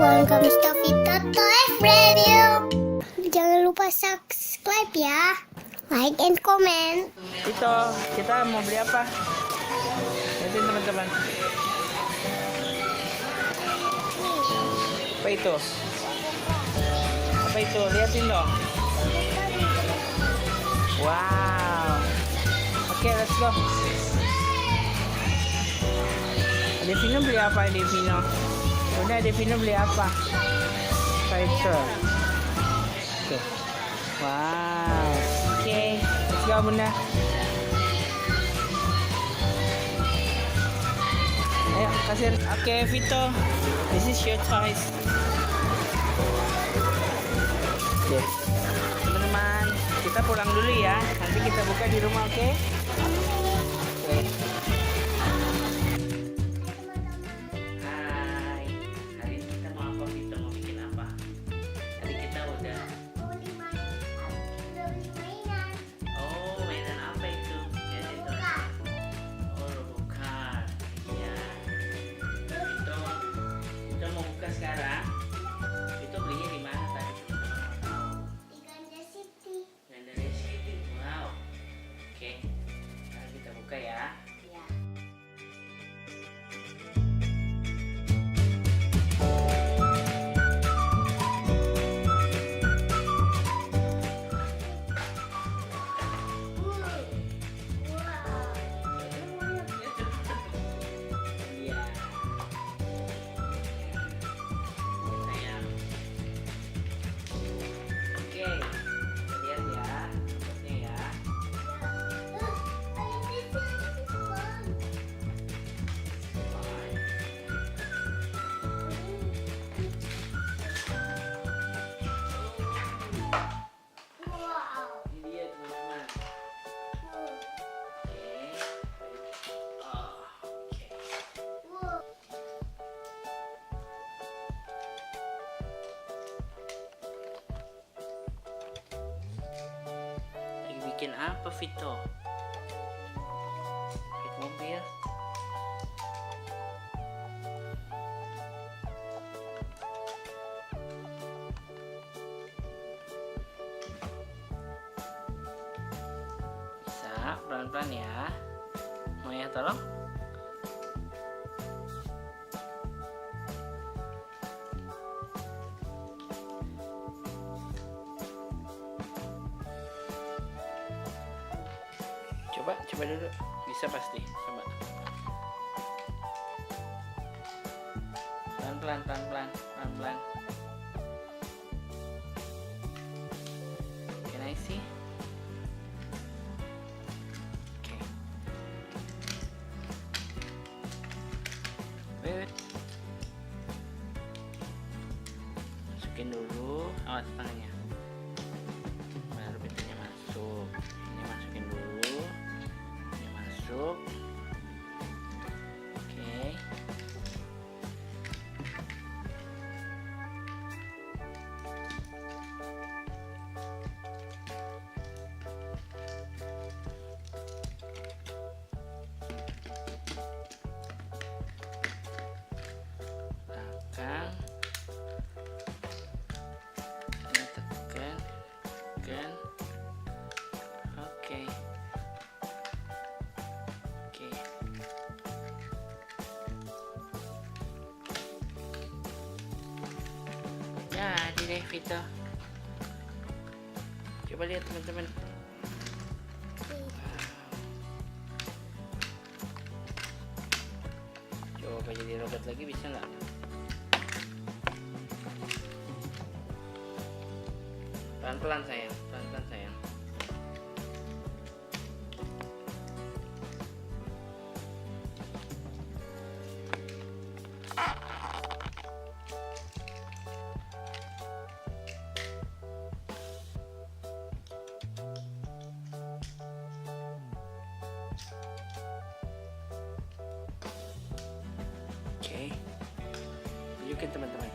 welcome to Vito Toy Review. Jangan lupa subscribe ya, like and comment. Ito, kita mau beli apa? Lihatin teman-teman. Apa itu? Apa itu? Lihatin dong. Wow. Oke, let's go. Devino beli apa, Devino? Udah, Devino beli apa? Fighter. Tuh. Wow. Oke, let's go, Bunda. Ayo, kasir. Oke, Vito. This is your choice. Oke. Teman-teman, kita pulang dulu ya. Nanti kita buka di rumah, oke? Oke. Hai. Hari ini kita mau apa, Vito? Mau bikin apa? Tadi kita udah. Oh, mainan apa itu? Lihat itu. Oh, Robocard. Iya. Kita mau buka sekarang. Itu belinya di mana tadi? Teman-teman mau tahu. Gandara City. Wow. Oke. Sekarang kita buka ya. Iya. Sayang. Oke. Kita lihat ya. Dapatnya ya. Ini dia, teman-teman. Oke. Oh, oke. Lagi bikin apa, Vito? Bikin mobil. Bisa, pelan-pelan ya. Mau ya, tolong? Coba dulu. Bisa pasti. Coba. Pelan-pelan. Can I see? Oke. Wait. Masukin dulu. Awas tangannya. Baru pintunya masuk. Ini masukin dulu. Ini masuk. Oke. Belakang. Ini tekan. Oke. Jadi deh, Vito. Coba lihat, teman-teman. Coba jadi robot lagi, bisa nggak? Pelan-pelan sayang. Oke. Tunjukin teman-teman.